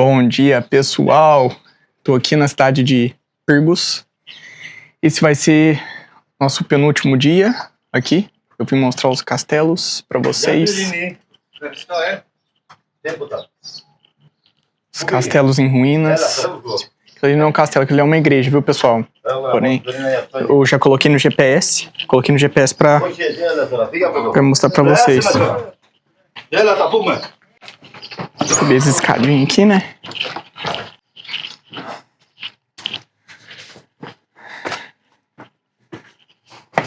Bom dia, pessoal. Tô aqui na cidade de Pirgos. Esse vai ser nosso penúltimo dia aqui. Eu vim mostrar os castelos para vocês. Os castelos em ruínas. Aquele não é um castelo, aquele é uma igreja, viu, pessoal? Porém, eu já coloquei no GPS. Coloquei no GPS para mostrar para vocês. Subir esse escadinho aqui, né?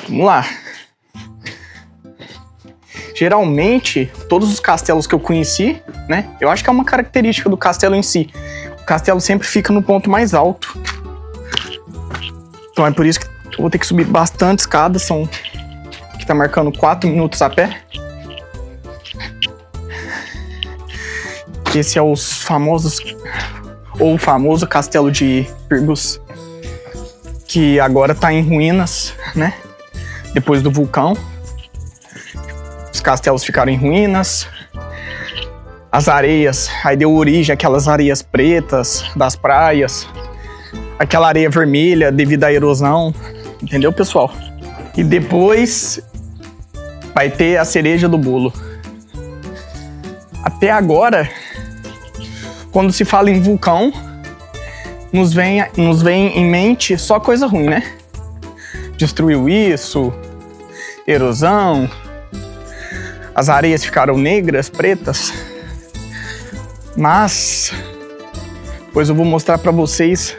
Vamos lá. Geralmente, todos os castelos que eu conheci, né? Eu acho que é uma característica do castelo em si. O castelo sempre fica no ponto mais alto. Então é por isso que eu vou ter que subir bastante escadas. São... Aqui tá marcando 4 minutos a pé. Esse é os famosos... Ou o famoso castelo de Pirgos. Que agora tá em ruínas, né? Depois do vulcão. Os castelos ficaram em ruínas. As areias, aí deu origem àquelas areias pretas das praias. Aquela areia vermelha devido à erosão. Entendeu, pessoal? E depois vai ter a cereja do bolo. Até agora, quando se fala em vulcão, nos vem em mente só coisa ruim, né? Destruiu isso, erosão, as areias ficaram negras, pretas. Mas, pois eu vou mostrar para vocês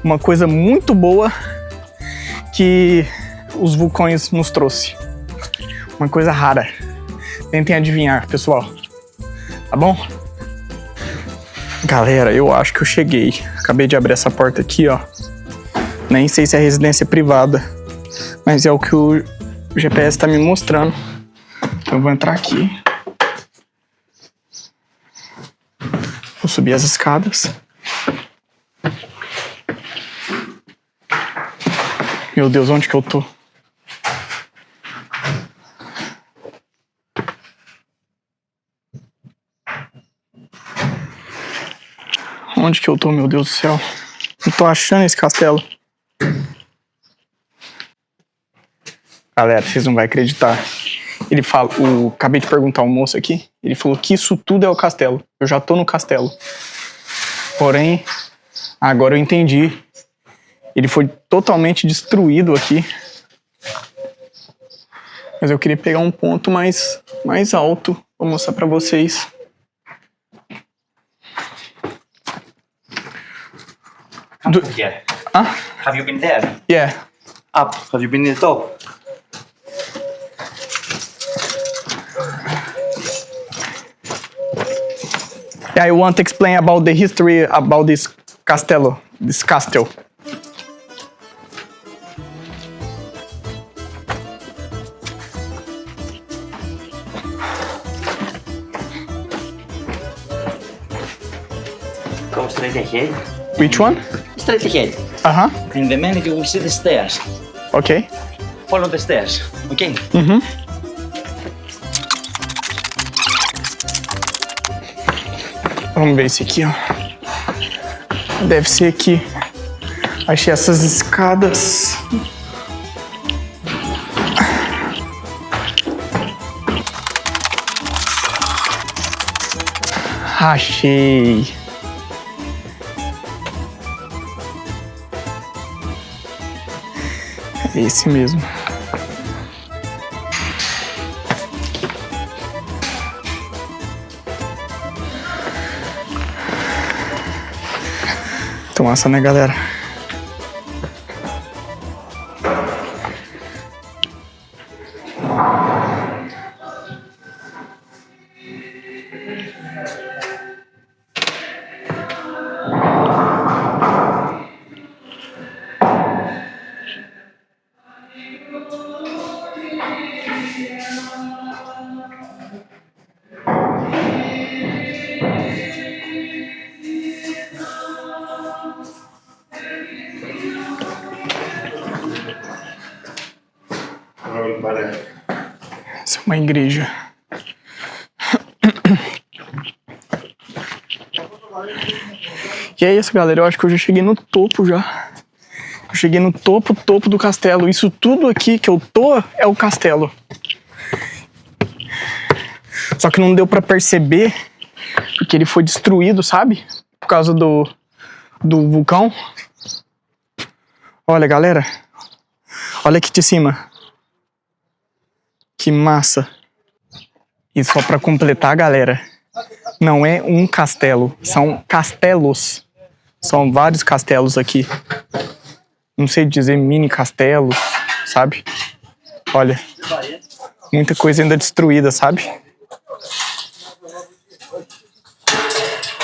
uma coisa muito boa que os vulcões nos trouxe. Uma coisa rara. Tentem adivinhar, pessoal. Tá bom? Galera, eu acho que eu cheguei. Acabei de abrir essa porta aqui, ó. Nem sei se é residência privada, mas é o que o GPS tá me mostrando. Então eu vou entrar aqui. Vou subir as escadas. Meu Deus, onde que eu tô? Onde que eu tô, meu Deus do céu? Não tô achando esse castelo. Galera, vocês não vão acreditar. Ele fala, acabei de perguntar ao moço aqui, ele falou que isso tudo é o castelo. Eu já tô no castelo. Porém, agora eu entendi. Ele foi totalmente destruído aqui. Mas eu queria pegar um ponto mais alto pra mostrar pra vocês. Yeah. Ah? Have you been there? Yeah. Up. Have you been in the top? Yeah, I want to explain about the history about this castle. Go straight ahead. Which one? Straight ahead. Uh-huh. In the minute you will see the stairs. Okay. Follow the stairs. Okay? Uhum. Vamos ver esse aqui, ó. Deve ser aqui. Achei essas escadas. Achei. É esse mesmo. Então massa, né, galera? Essa é uma igreja. E é isso, galera. Eu acho que eu já cheguei no topo já. Eu cheguei no topo do castelo. Isso tudo aqui que eu tô é o castelo. Só que não deu pra perceber porque ele foi destruído, sabe? Por causa do vulcão. Olha, galera. Olha aqui de cima. Que massa. E só pra completar, galera, não é um castelo, são castelos. São vários castelos aqui. Não sei dizer mini castelos, sabe? Olha, muita coisa ainda destruída, sabe?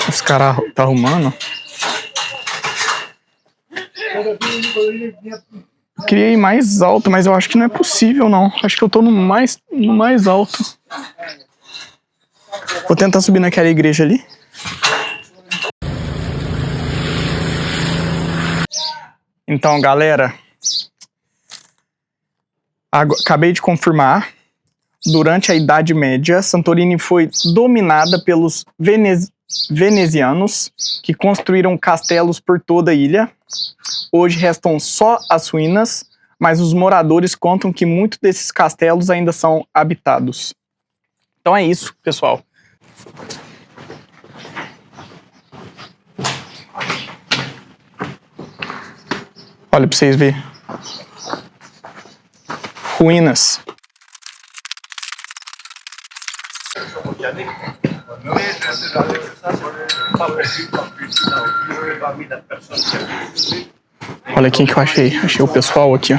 Os caras tá arrumando. Eu queria ir mais alto, mas eu acho que não é possível, não. Acho que eu tô no mais alto. Vou tentar subir naquela igreja ali. Então, galera, acabei de confirmar. Durante a Idade Média, Santorini foi dominada pelos venezianos, que construíram castelos por toda a ilha. Hoje restam só as ruínas, mas os moradores contam que muitos desses castelos ainda são habitados. Então é isso, pessoal. Olha pra vocês verem. Ruínas. Olha quem que eu achei. Achei o pessoal aqui, ó.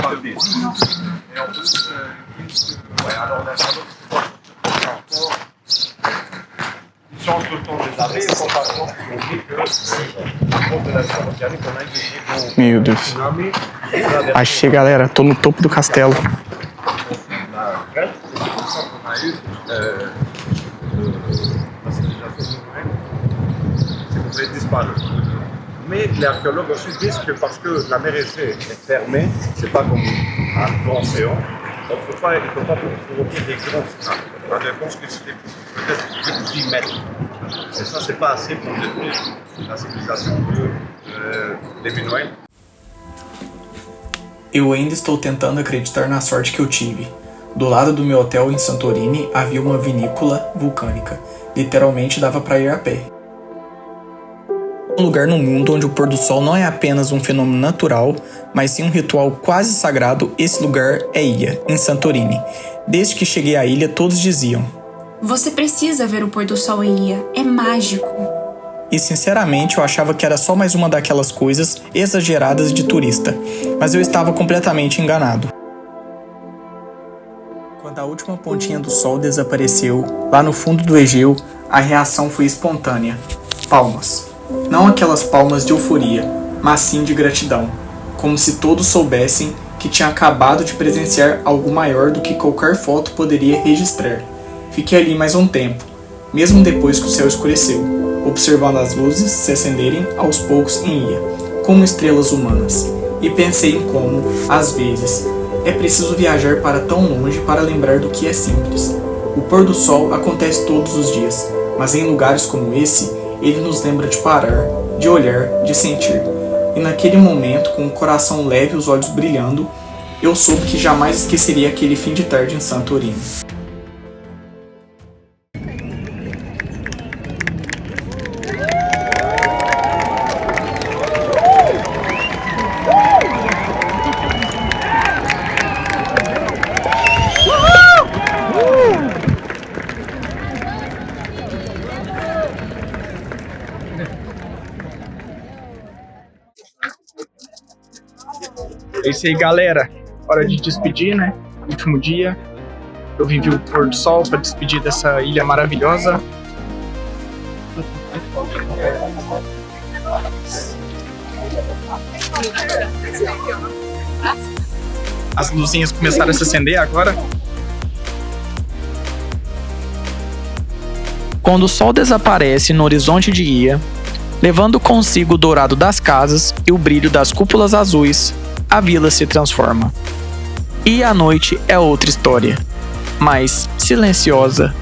Meu Deus. Achei, galera. Tô no topo do castelo. Mais les archéologues aussi disent que parce que la mer est fermée, c'est pas comme un grand océan, donc il ne faut pas provoquer des grands snaps. Je pense que c'était peut-être 10 mètres. Et ça, c'est pas assez pour détruire la civilisation des Minoens. Eu ainda estou tentando acreditar na sorte que eu tive. Do lado do meu hotel em Santorini havia uma vinícola vulcânica. Literalmente dava para ir a pé. Um lugar no mundo onde o pôr do sol não é apenas um fenômeno natural, mas sim um ritual quase sagrado, esse lugar é Ilia, em Santorini. Desde que cheguei à ilha, todos diziam: você precisa ver o pôr do sol em Ilia, é mágico. E sinceramente eu achava que era só mais uma daquelas coisas exageradas de turista, mas eu estava completamente enganado. Quando a última pontinha do sol desapareceu, lá no fundo do Egeu, a reação foi espontânea. Palmas. Não aquelas palmas de euforia, mas sim de gratidão, como se todos soubessem que tinha acabado de presenciar algo maior do que qualquer foto poderia registrar. Fiquei ali mais um tempo, mesmo depois que o céu escureceu, observando as luzes se acenderem aos poucos em Ilia, como estrelas humanas, e pensei em como, às vezes, é preciso viajar para tão longe para lembrar do que é simples. O pôr do sol acontece todos os dias, mas em lugares como esse, ele nos lembra de parar, de olhar, de sentir. E naquele momento, com o coração leve e os olhos brilhando, eu soube que jamais esqueceria aquele fim de tarde em Santorini. É isso aí, galera. Hora de despedir, né? Último dia. Eu vim ver o pôr do sol para despedir dessa ilha maravilhosa. As luzinhas começaram a se acender agora. Quando o sol desaparece no horizonte de Ilia, levando consigo o dourado das casas e o brilho das cúpulas azuis, a vila se transforma. E a noite é outra história, mais silenciosa,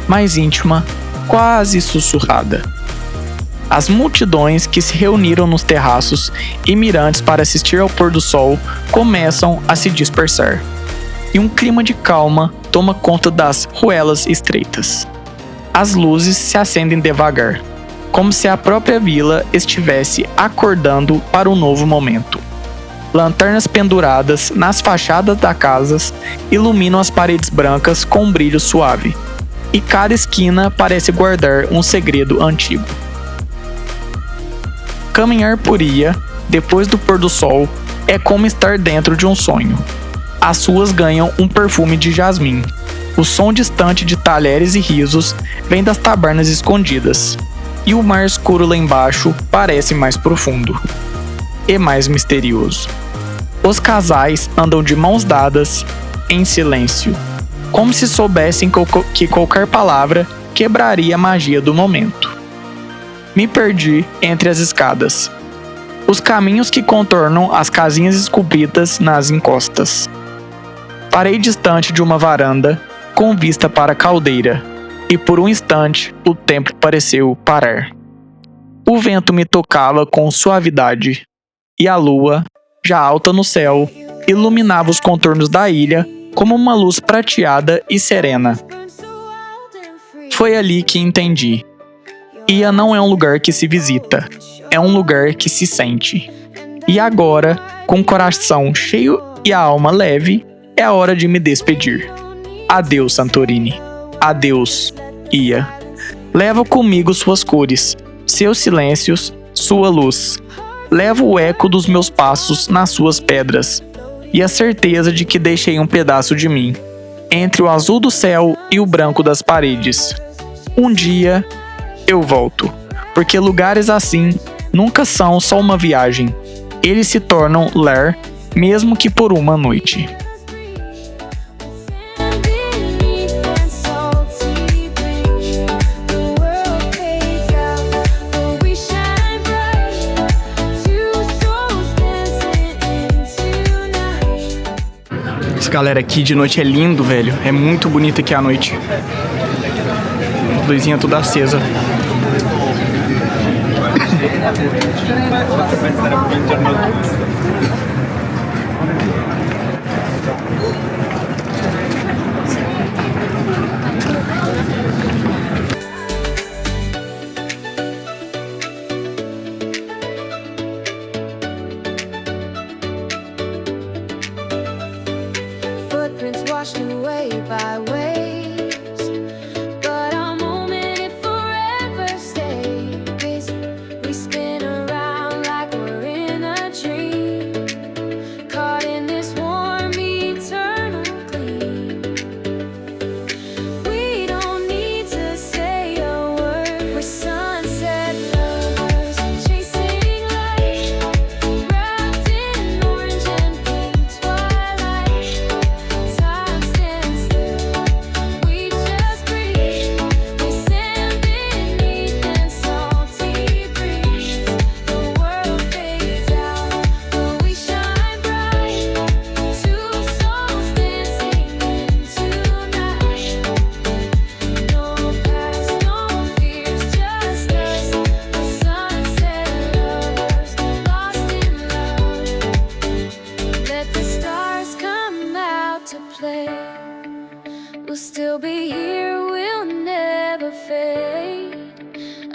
mais íntima, quase sussurrada. As multidões que se reuniram nos terraços e mirantes para assistir ao pôr do sol começam a se dispersar, e um clima de calma toma conta das ruelas estreitas. As luzes se acendem devagar, como se a própria vila estivesse acordando para um novo momento. Lanternas penduradas nas fachadas das casas iluminam as paredes brancas com um brilho suave, e cada esquina parece guardar um segredo antigo. Caminhar por Ia, depois do pôr do sol, é como estar dentro de um sonho. As ruas ganham um perfume de jasmim. O som distante de talheres e risos vem das tabernas escondidas, e o mar escuro lá embaixo parece mais profundo e mais misterioso. Os casais andam de mãos dadas, em silêncio, como se soubessem que qualquer palavra quebraria a magia do momento. Me perdi entre as escadas, os caminhos que contornam as casinhas esculpidas nas encostas. Parei distante de uma varanda, com vista para a caldeira, e por um instante o tempo pareceu parar. O vento me tocava com suavidade, e a lua, já alta no céu, iluminava os contornos da ilha como uma luz prateada e serena. Foi ali que entendi. Ia não é um lugar que se visita, é um lugar que se sente. E agora, com o coração cheio e a alma leve, é a hora de me despedir. Adeus, Santorini. Adeus, Ia. Levo comigo suas cores, seus silêncios, sua luz. Levo o eco dos meus passos nas suas pedras e a certeza de que deixei um pedaço de mim, entre o azul do céu e o branco das paredes. Um dia eu volto, porque lugares assim nunca são só uma viagem. Eles se tornam lar, mesmo que por uma noite. Essa galera aqui de noite é lindo, velho. É muito bonito aqui à noite. Luzinha toda acesa. Footprints washed away by waves, but our moment it forever stays. We spin around like we're in a dream, caught in this warm eternal gleam. We don't need to say a word. We're sunset lovers, chasing light, wrapped in orange and pink twilight. Time stands still, we just breathe. We stand beneath and salty breeze. The world fades out, but we shine bright. Two souls dancing into night. No past, no fears, just us. The sunset lovers, lost in love. Let the stars come out to play. We'll still be here, we'll never fade.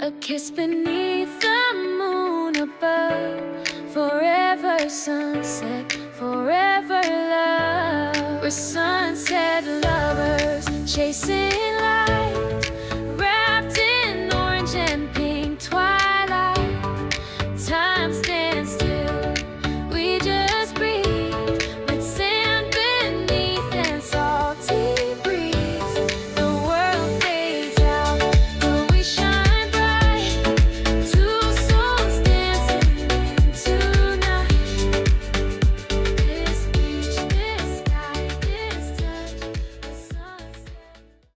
A kiss beneath the moon above. Forever sunset, forever love. We're sunset lovers, chasing